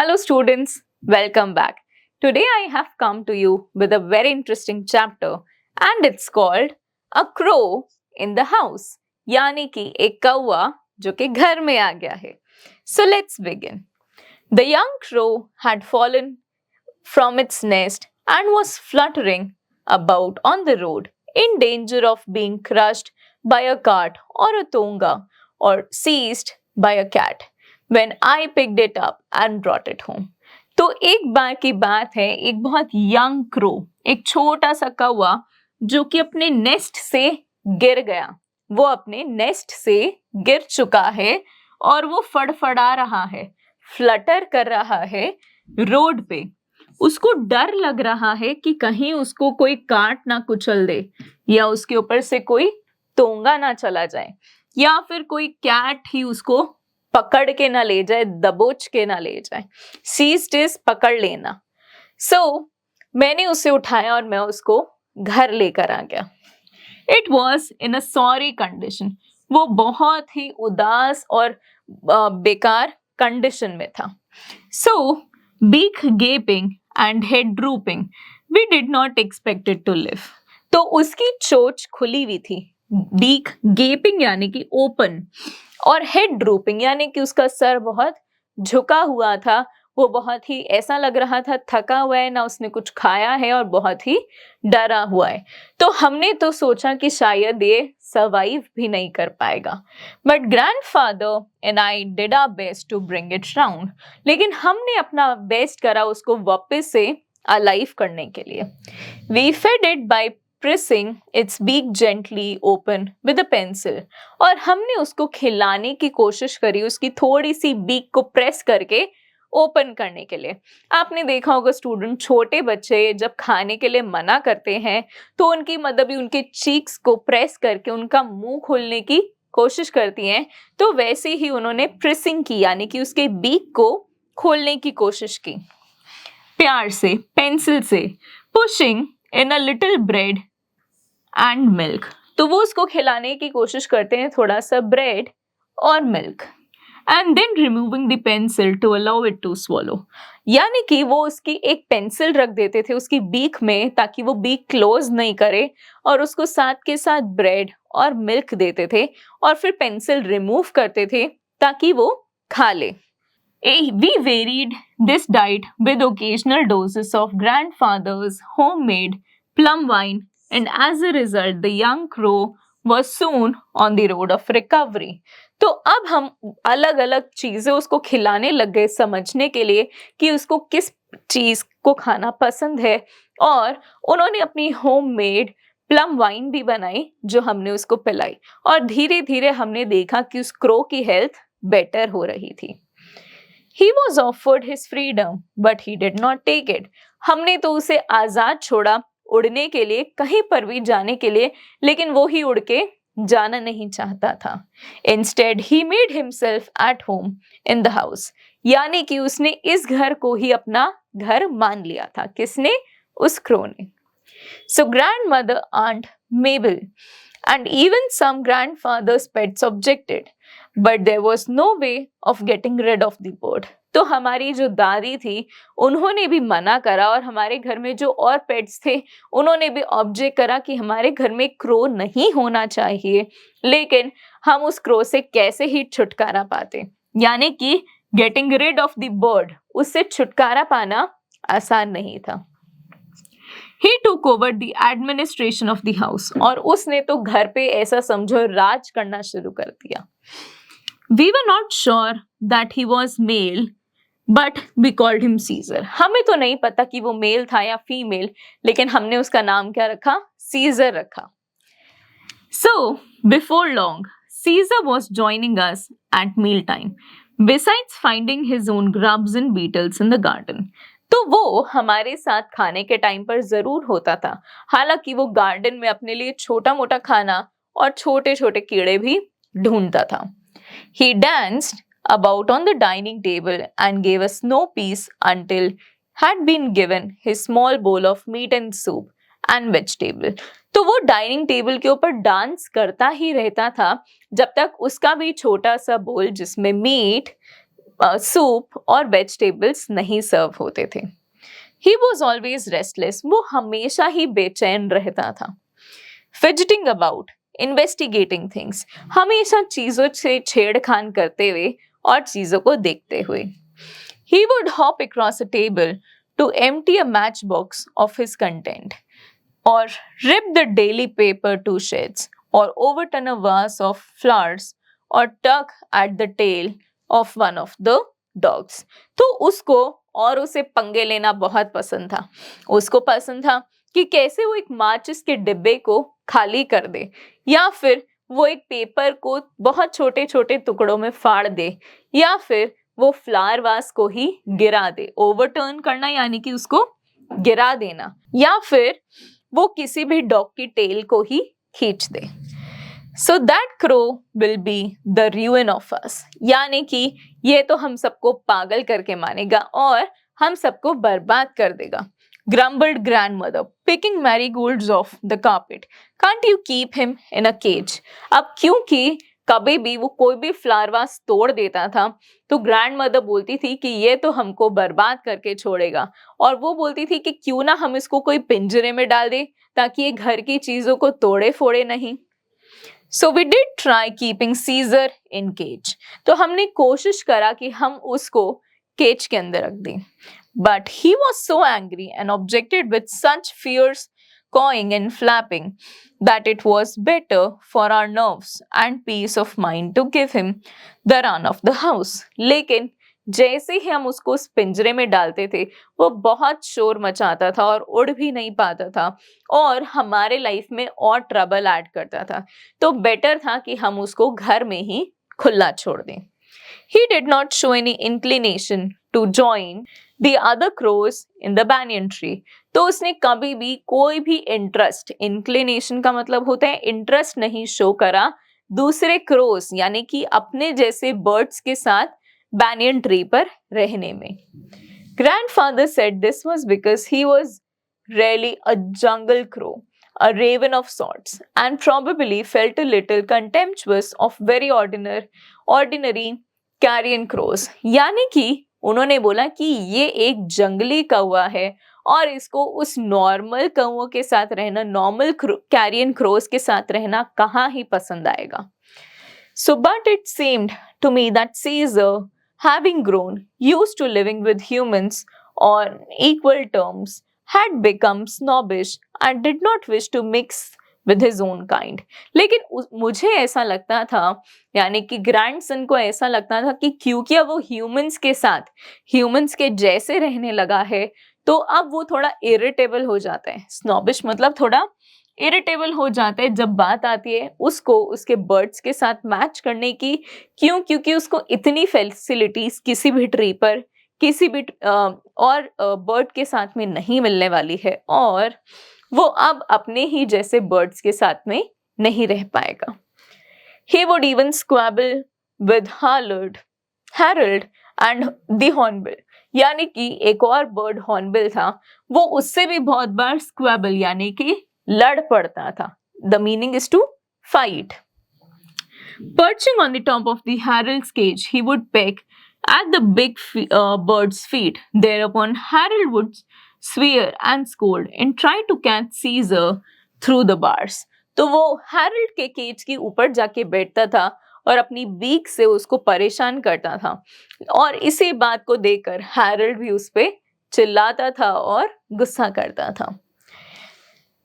Hello students, welcome back. Today I have come to you with a very interesting chapter and it's called A Crow in the House यानी कि एक कौवा जो कि घर में आ गया है. So let's begin. The young crow had fallen from its nest and was fluttering about on the road in danger of being crushed by a cart or a tonga or seized by a cat. When I picked it up and brought it home. तो एक बार की बात है, एक बहुत young crow, एक छोटा सा कौवा जो कि अपने नेस्ट से गिर गया. वो अपने नेस्ट से गिर चुका है और वो फड़फड़ा रहा है, फ्लटर कर रहा है रोड पे. उसको डर लग रहा है कि कहीं उसको कोई काट ना कुचल दे या उसके ऊपर से कोई तोंगा ना चला जाए या फिर कोई कैट ही उसको पकड़ के ना ले जाए, दबोच के ना ले जाए. सीज्ड इज पकड़ लेना. सो मैंने उसे उठाया और मैं उसको घर लेकर आ गया. It was in a sorry condition. वो बहुत ही उदास और बेकार कंडीशन में था. So beak gaping and head drooping, we did not expect it to live. तो उसकी चोंच खुली हुई थी. बीक गेपिंग यानी कि ओपन और हेड ड्रूपिंग यानी कि उसका सर बहुत झुका हुआ था. वो बहुत ही ऐसा लग रहा था थका हुआ है, ना उसने कुछ खाया है और बहुत ही डरा हुआ है. तो हमने तो सोचा कि शायद ये सर्वाइव भी नहीं कर पाएगा. But grandfather and I did our best to bring it round. लेकिन हमने अपना बेस्ट करा उसको वापस से अलाइव करने के लिए. We fed it by pressing its beak gently open with a pencil. और हमने उसको खिलाने की कोशिश करी, उसकी थोड़ी सी बीक को प्रेस करके ओपन करने के लिए. आपने देखा होगा स्टूडेंट, छोटे बच्चे जब खाने के लिए मना करते हैं तो उनकी मदर भी उनके चीक्स को प्रेस करके उनका मुंह खोलने की कोशिश करती हैं. तो वैसे ही उन्होंने प्रेसिंग की यानी कि उसके बीक को खोलने की कोशिश की प्यार से, पेंसिल से. Pushing in a little bread and milk. तो वो उसको खिलाने की कोशिश करते हैं थोड़ा सा ब्रेड और milk. And then removing the pencil to allow it to swallow. यानी कि वो उसकी एक पेंसिल रख देते थे उसकी बीक में ताकि वो बीक क्लोज नहीं करे और उसको साथ के साथ ब्रेड और मिल्क देते थे और फिर पेंसिल रिमूव करते थे ताकि वो खा ले. We varied this diet with occasional doses of grandfather's homemade plum wine, and as a result, the young crow was soon on the road of recovery. तो अब हम अलग अलग चीजें उसको खिलाने लग गए समझने के लिए कि उसको किस चीज को खाना पसंद है. और उन्होंने अपनी होममेड प्लम वाइन भी बनाई जो हमने उसको पिलाई और धीरे धीरे हमने देखा कि उस क्रो की हेल्थ बेटर हो रही थी. He was offered his freedom, but he did not take it. हमने तो उसे आजाद छोड़ा उड़ने के लिए, कहीं पर भी जाने के लिए, लेकिन वो ही उड़ के जाना नहीं चाहता था. Instead, he made himself at home in the house. यानी कि उसने इस घर को ही अपना घर मान लिया था. किसने? उस क्रो ने. So grandmother, Aunt Mabel, and even some grandfather's pets objected. But there was no way of getting rid of the bird. तो हमारी जो दादी थी उन्होंने भी मना करा और हमारे घर में जो और पेट्स थे उन्होंने भी ऑब्जेक्ट करा कि हमारे घर में क्रो नहीं होना चाहिए. लेकिन हम उस क्रो से कैसे ही छुटकारा पाते, यानी कि getting rid of the bird, उससे छुटकारा पाना आसान नहीं था. He took over the administration of the house. और उसने तो घर पे ऐसा समझो राज करना शुरू कर दिया. We were not sure that he was male, but we called him Caesar. हमें तो नहीं पता कि वो मेल था या फीमेल, लेकिन हमने उसका नाम क्या रखा? Caesar रखा. So, before long, Caesar was joining us at mealtime, besides finding his own grubs and beetles in the garden. तो वो हमारे साथ खाने के टाइम पर जरूर होता था, हालांकि वो गार्डन में अपने लिए छोटा मोटा खाना और छोटे छोटे कीड़े भी ढूंढता था. He danced about on the dining table and gave us no peace until had been given his small bowl of meat and soup and vegetable. तो वो डाइनिंग टेबल के ऊपर डांस करता ही रहता था जब तक उसका भी छोटा सा बोल जिसमें मीट, सूप और वेजिटेबल्स नहीं सर्व होते थे। ही वॉज ऑलवेज रेस्टलेस, वो हमेशा ही बेचैन रहता था। फिजिटिंग अबाउट, इन्वेस्टिगेटिंग थिंग्स, हमेशा चीजों से छेड़खान करते हुए और चीजों को देखते हुए। He would hop across a table to empty a match box of his content, or rip the daily paper to shreds, or overturn a vase of flowers, or tug at the tail of one of the dogs. तो उसको और उसे पंगे लेना बहुत पसंद था। उसको पसंद था कि कैसे वो एक माचिस के डिब्बे को खाली कर दे, या फिर वो एक पेपर को बहुत छोटे छोटे टुकड़ों में फाड़ दे, या फिर वो फ्लावर वास को ही गिरा दे। ओवरटर्न करना यानी कि उसको गिरा देना, या फिर वो किसी भी डॉग की टेल को ही खींच दे। So that crow will be the ruin of us, यानी कि ये तो हम सबको पागल करके मानेगा और हम सबको बर्बाद कर देगा। grumbled grandmother, picking marigolds off the carpet. Can't you keep him in a cage? अब क्योंकि कभी भी वो कोई भी फ्लावर वास तोड़ देता था तो ग्रैंड मदर बोलती थी कि ये तो हमको बर्बाद करके छोड़ेगा, और वो बोलती थी कि क्यों ना हम इसको कोई पिंजरे में डाल दे ताकि ये घर की चीजों को तोड़े फोड़े नहीं। So we did try keeping Caesar in cage, तो हमने कोशिश करा कि हम उसको केज के अंदर रख दें, but he was so angry and objected with such fierce cawing and flapping that it was better for our nerves and peace of mind to give him the run of the house. लेकिन जैसे ही हम उसको उस पिंजरे में डालते थे वो बहुत शोर मचाता था और उड़ भी नहीं पाता था और हमारे लाइफ में और ट्रबल ऐड करता था, तो बेटर था कि हम उसको घर में ही खुला छोड़ दें। He did not show any inclination to join the other crows in the banyan tree. तो उसने कभी भी कोई भी इंटरेस्ट, इंक्लिनेशन का मतलब होता है इंटरेस्ट, नहीं शो करा दूसरे क्रोस यानी कि अपने जैसे बर्ड्स के साथ banyan ट्री पर रहने में। Grandfather said this was because he was really a jungle crow, a raven of sorts, and probably felt a little contemptuous of very ordinary carrion crows. यानी कि उन्होंने बोला कि ये एक जंगली कौवा है और इसको उस नॉर्मल कौवों के साथ रहना, नॉर्मल कैरियन क्रोस के साथ रहना कहाँ ही पसंद आएगा। So but it seemed to me that Caesar, having grown used to living with humans on equal terms, had become snobbish and did not wish to mix with his own kind. लेकिन मुझे ऐसा लगता था, यानी कि grandson को ऐसा लगता था कि क्योंकि अब वो ह्यूमंस के साथ, ह्यूमंस के जैसे रहने लगा है, तो अब वो थोड़ा इरिटेबल हो जाता है। स्नॉबिश मतलब थोड़ा इरिटेबल हो जाता है जब बात आती है उसको उसके बर्ड्स के साथ मैच करने की। क्यों? क्योंकि उसको इतनी फैसिलिटीज किसी भी ट्री पर, किसी भी और बर्ड के साथ में नहीं मिलने वाली है, और वो अब अपने ही जैसे बर्ड्स के साथ में नहीं रह पाएगा। He would even squabble with Harold and the Hornbill, यानी कि एक और बर्ड हॉर्नबिल था, वो उससे भी बहुत बार स्क्वेबल यानी कि लड़ पड़ता था। The meaning is to fight. Perching on the top of the Harold's cage, he would peck at the big bird's feet. Thereupon, Harold would swear and scold and try to catch Caesar through the bars. तो वो Harold के cage के ऊपर जाके बैठता था और अपनी बीक से उसको परेशान करता था, और इसी बात को देखकर हैरोल्ड भी उस पे चिल्लाता था और गुस्सा करता था।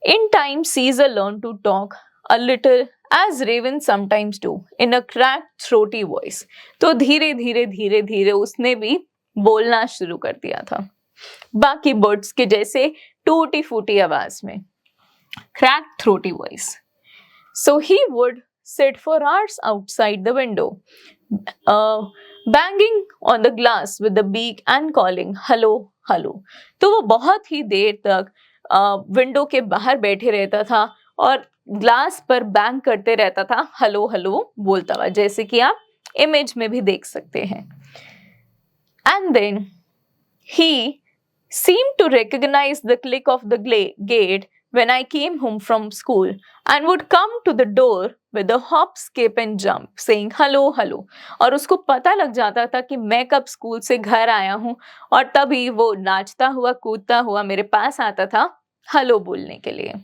In time, Caesar learned to talk a little as ravens sometimes do, in a cracked, throaty voice. तो धीरे धीरे उसने भी बोलना शुरू कर दिया था, बाकी बर्ड्स के जैसे टूटी फूटी आवाज में। Cracked, throaty voice. So he would sit for hours outside the window, banging on the glass with the beak and calling hello, hello. तो वो बहुत ही देर तक विंडो के बाहर बैठे रहता था और ग्लास पर बैंग करते रहता था, हेलो हेलो बोलता हुआ, जैसे कि आप इमेज में भी देख सकते हैं। And then he seemed to recognize the click of the gate when I came home from school and would come to the door with a hop, skip and jump, saying hello, hello. और उसको पता लग जाता था कि मैं कब school से घर आया हूँ और तभी वो नाचता हुआ कूदता हुआ मेरे पास आता था हेलो बोलने के लिए.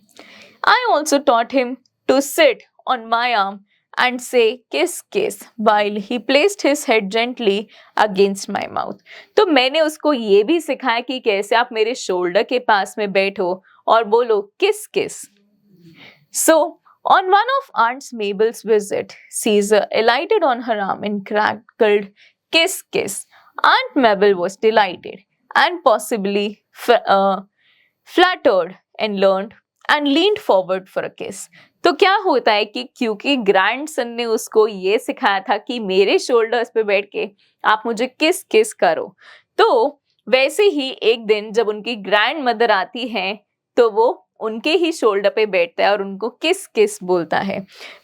I also taught him to sit on my arm and say kiss kiss while he placed his head gently against my mouth. तो मैंने उसको ये भी सिखाया कि कैसे आप मेरे शोल्डर के पास में बैठो और बोलो किस किस. So, on one of Aunt Mabel's visit, Caesar alighted on her arm and crackled, "Kiss, kiss." Aunt Mabel was delighted and possibly flattered and leaned forward for a kiss. तो क्या होता है कि क्योंकि ग्रैंडसन ने उसको ये सिखाया था कि मेरे शोल्डर्स पे बैठ के आप मुझे किस किस करो, तो वैसे ही एक दिन जब उनकी ग्रैंड मदर आती है तो वो उनके ही शोल्डर पे बैठता है और उनको किस किस बोलता है.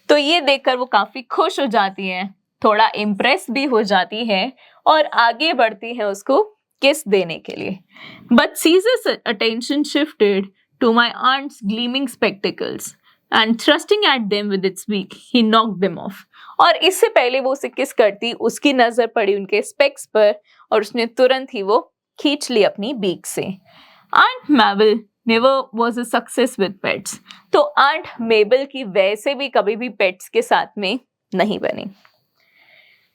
तो ये देखकर वो काफी खुश हो जाती है, थोड़ा इम्प्रेस भी हो जाती है और आगे बढ़ती है उसको किस देने के लिए. But Caesar's attention shifted to my aunt's gleaming spectacles and thrusting at them with its beak, he knocked them off. और इससे पहले वो उसे किस करती, उसकी नजर पड़ी उनके स्पेक्स पर और उसने तुरंत ही वो खींच ली अपनी बीक से. Aunt Mabel never was a success with pets. तो आंट मेबल की वैसे भी कभी भी पेट्स के साथ में नहीं बनी.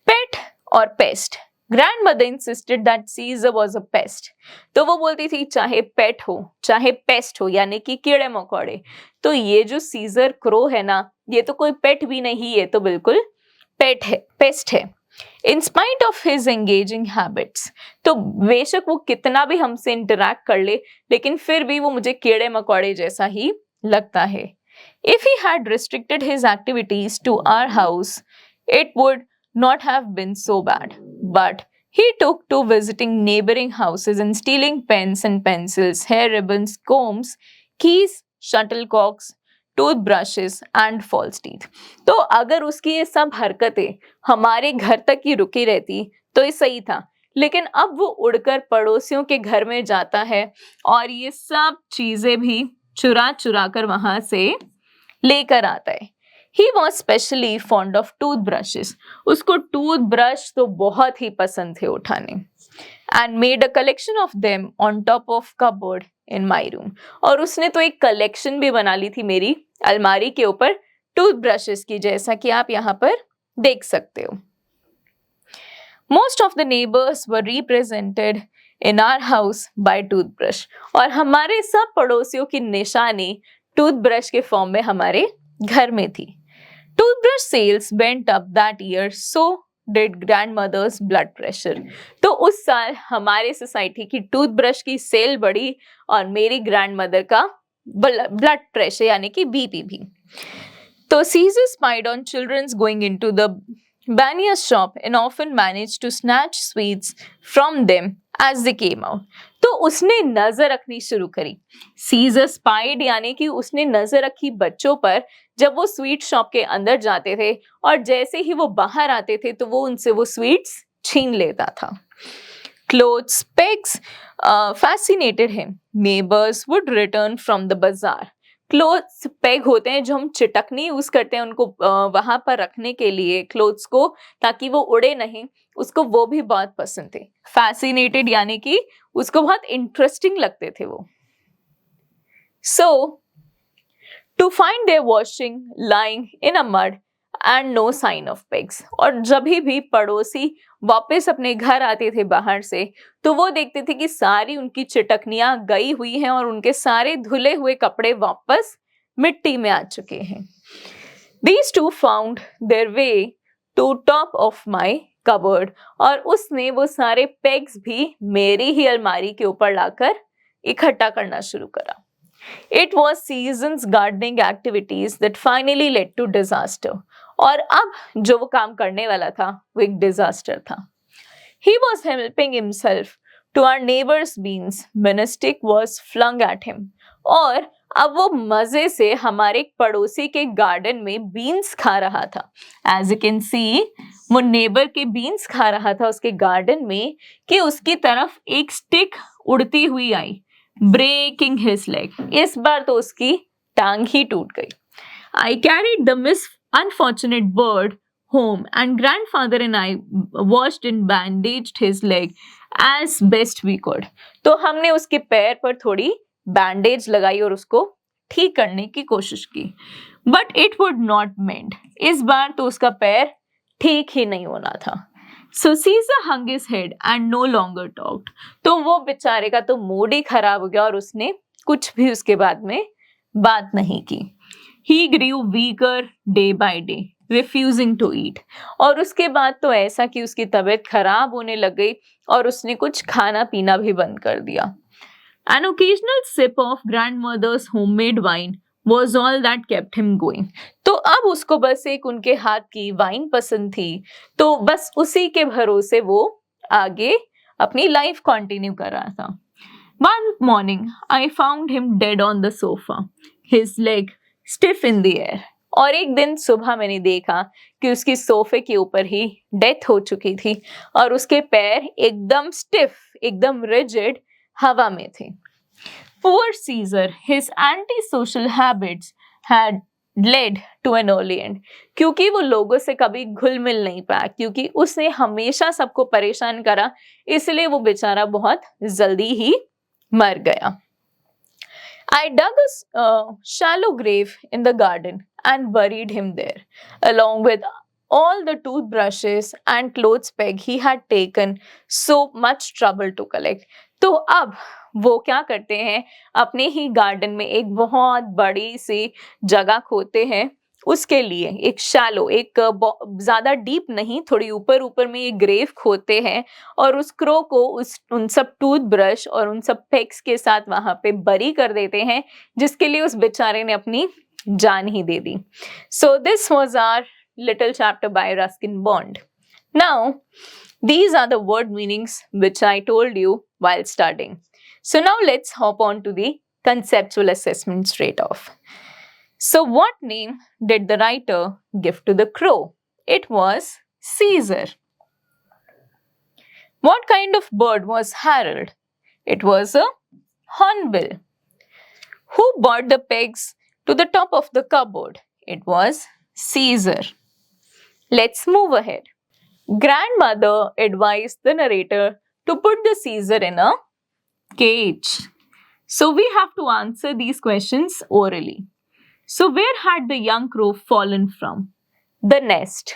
पेट और pest. Grandmother insisted that Caesar was a pest. तो वो बोलती थी चाहे पेट हो चाहे पेस्ट हो, यानी कि कीड़े मकोड़े, तो ये जो सीजर क्रो है ना, ये तो कोई पेट भी नहीं, ये तो बिल्कुल पेट है, पेस्ट है. In spite of his engaging habits, तो बेशक वो कितना भी हमसे इंटरैक्ट कर ले, लेकिन फिर भी वो मुझे कीड़े मकोड़े जैसा ही लगता है. If he had restricted his activities to our house, it would not have been so bad. But he took to visiting neighboring houses and stealing pens and pencils, hair ribbons, combs, keys, shuttlecocks, toothbrushes and false teeth. तो अगर उसकी ये सब हरकतें हमारे घर तक ही रुकी रहती तो ये सही था, लेकिन अब वो उड़कर पड़ोसियों के घर में जाता है और ये सब चीजें भी चुरा चुरा कर वहां से लेकर आता है. He was specially fond of toothbrushes. उसको टूथब्रश तो बहुत ही पसंद थे उठाने. And made a collection of them on top of cupboard in my room. और उसने तो एक कलेक्शन भी बना ली थी मेरी अलमारी के ऊपर टूथब्रशेस की, जैसा कि आप यहाँ पर देख सकते हो. Most of the neighbors were represented in our house by toothbrush. और हमारे सब पड़ोसियों की निशानी टूथब्रश के फॉर्म में हमारे घर में थी. Toothbrush sales went up that year, so did grandmother's blood pressure. तो उस साल हमारे सोसाइटी की टूथब्रश की सेल बढ़ी और मेरी ग्रैंडमदर का ब्लड प्रेशर यानी कि बीपी भी. तो Caesar spied on children's going into the Banier's shop and often managed to snatch sweets from them as they came out. तो उसने नजर रखनी शुरू करी. Caesar spied यानी कि उसने नजर रखी बच्चों पर जब वो स्वीट शॉप के अंदर जाते थे और जैसे ही वो बाहर आते थे तो वो उनसे वो स्वीट्स छीन लेता था. Clothes pegs fascinated him. Neighbors would return from the bazaar. Clothes peg होते हैं जो हम चिटकनी यूज करते हैं उनको वहां पर रखने के लिए क्लोथ्स को, ताकि वो उड़े नहीं, उसको वो भी बहुत पसंद थे. फैसिनेटेड यानी कि उसको बहुत इंटरेस्टिंग लगते थे वो. So to find their washing lying in a mud and no sign of pegs. और जब भी पड़ोसी वापस अपने घर आते थे बाहर से तो वो देखते थे कि सारी उनकी चिटकनियां गई हुई हैं और उनके सारे धुले हुए कपड़े वापस मिट्टी में आ चुके हैं. These two found their way to top of my cupboard. और उसने वो सारे पेग्स भी मेरी ही अलमारी के ऊपर लाकर इकट्ठा करना शुरू करा. It was Caesar's gardening activities that finally led to disaster. और अब जो वो काम करने वाला था वो एक डिजास्टर था. He was helping himself to our neighbor's beans when a stick was flung at him. और अब वो मजे से हमारे पड़ोसी के गार्डन में बीन्स खा रहा था. As you can see, वो नेबर के बीन्स खा रहा था उसके गार्डन में कि उसकी तरफ एक स्टिक उड़ती हुई आई, breaking his leg. इस बार तो उसकी टांग ही टूट गई. I carried the unfortunate bird home, and grandfather and I washed and bandaged his leg as best we could. तो हमने उसके पैर पर थोड़ी बैंडेज लगाई और उसको ठीक करने की कोशिश की, बट इट वुड नॉट मेंड. इस बार तो उसका पैर ठीक ही नहीं होना था. So Caesar hung his head and no longer talked. तो वो बेचारे का तो मूड ही खराब हो गया और उसने कुछ भी उसके बाद में बात नहीं की. He grew weaker day by day, refusing to eat. और उसके बाद तो ऐसा कि उसकी तबीयत खराब होने लग गई और उसने कुछ खाना पीना भी बंद कर दिया. An occasional sip of grandmother's homemade wine was all that kept him going. तो अब उसको बस एक उनके हाथ की वाइन पसंद थी, तो बस उसी के भरोसे वो आगे अपनी लाइफ कंटिन्यू कर रहा था. One morning, I found him dead on the sofa, his leg stiff in the air. और एक दिन सुबह मैंने देखा कि उसकी सोफे के ऊपर ही डेथ हो चुकी थी और उसके पैर एकदम स्टिफ, एकदम रिजिड हवा में थे. Poor Caesar, his antisocial habits had led to an early end. क्योंकि वो लोगों से कभी घुल मिल नहीं पाया, क्योंकि उसने हमेशा सबको परेशान करा, इसलिए वो बेचारा बहुत जल्दी ही मर गया. I dug a shallow grave in the garden and buried him there, along with all the toothbrushes and clothes peg he had taken so much trouble to collect. तो अब वो क्या करते हैं, अपने ही गार्डन में एक बहुत बड़ी सी जगह खोदते हैं उसके लिए, एक शैलो, एक ज्यादा डीप नहीं, थोड़ी ऊपर ऊपर में एक ग्रेव खोदते हैं और उस क्रो को उन सब टूथब्रश और उन सब पेग्स के साथ वहां पे बरी कर देते हैं, जिसके लिए उस बेचारे ने अपनी जान ही दे दी. So this was our little chapter by Ruskin Bond. Now, these are the word meanings which I told you while studying. So now let's hop on to the conceptual assessment straight off. So what name did the writer give to the crow? It was Caesar. What kind of bird was Harold? It was a hornbill. Who brought the pegs to the top of the cupboard? It was Caesar. Let's move ahead. Grandmother advised the narrator to put the Caesar in a cage. So we have to answer these questions orally. So where had the young crow fallen from? The nest.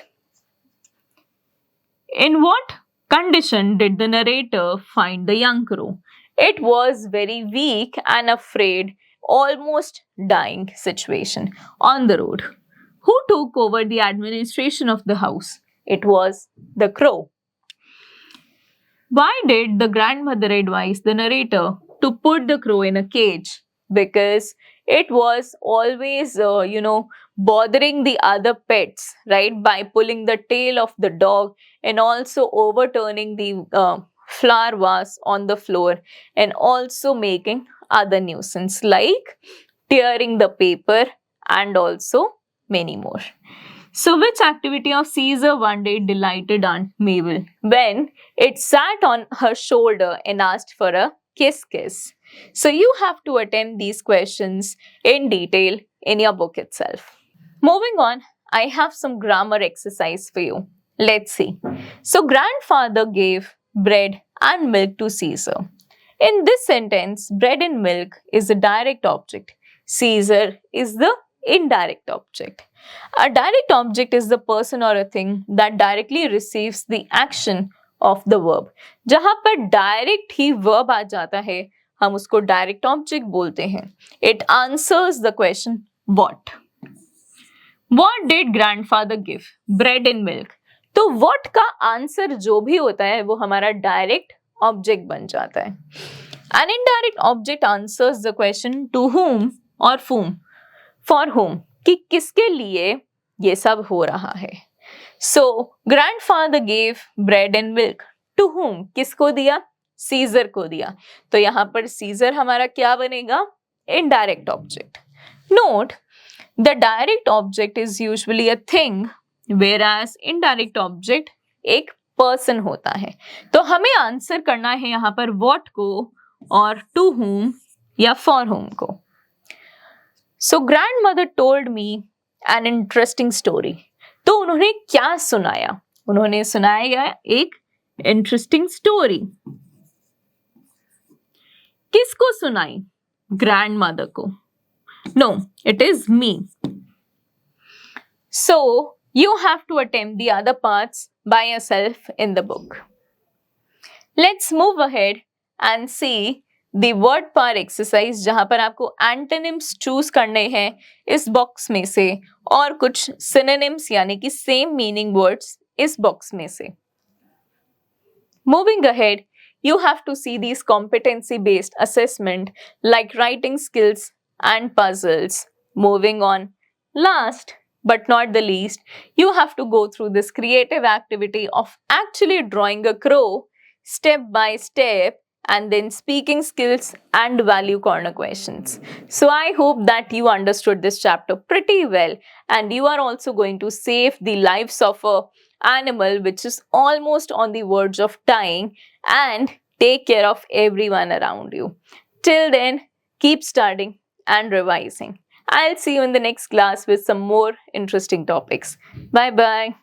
In what condition did the narrator find the young crow? It was very weak and afraid, almost dying situation on the road. Who took over the administration of the house? It was the crow. Why did the grandmother advise the narrator to put the crow in a cage? Because it was always, bothering the other pets, right? By pulling the tail of the dog and also overturning the flower vase on the floor and also making other nuisance like tearing the paper and also many more. So which activity of Caesar one day delighted Aunt Mabel? When it sat on her shoulder and asked for a kiss. So you have to attempt these questions in detail in your book itself. Moving on, I have some grammar exercise for you. Let's see. So grandfather gave bread and milk to Caesar. In this sentence, bread and milk is a direct object. Caesar is the indirect object. A direct object is the person or a thing that directly receives the action of the verb. जहां पर direct ही verb आ जाता है, हम उसको direct object बोलते हैं. It answers the question what. What did grandfather give? Bread and milk. तो what का आंसर जो भी होता है वो हमारा direct object बन जाता है. An indirect object answers the question to whom or whom. For whom, कि किसके लिए ये सब हो रहा है. So grandfather gave bread and milk to whom? किसको दिया? Caesar को दिया. तो यहाँ पर Caesar हमारा क्या बनेगा? Indirect object. Note, the direct object is usually a thing, whereas indirect object एक person होता है. तो हमें आंसर करना है यहाँ पर what को और to whom या for whom को. So grandmother told me an interesting story. तो उन्होंने क्या सुनाया? उन्होंने सुनाया एक इंटरेस्टिंग स्टोरी. किसको सुनाई? ग्रैंडमदर को. No, it is me. So you have to attempt the other parts by yourself in the book. Let's move ahead and see the word power exercise, जहां पर आपको antonyms choose करने हैं इस box में से और कुछ synonyms यानी कि same meaning words इस बॉक्स में से. Moving ahead, you have to see these competency based assessment like writing skills and puzzles. Moving on, last but not the least, you have to go through this creative activity of actually drawing a crow step by step and then speaking skills and value corner questions. So I hope that you understood this chapter pretty well and you are also going to save the lives of a animal which is almost on the verge of dying and take care of everyone around you. Till then, keep studying and revising. I'll see you in the next class with some more interesting topics. Bye bye.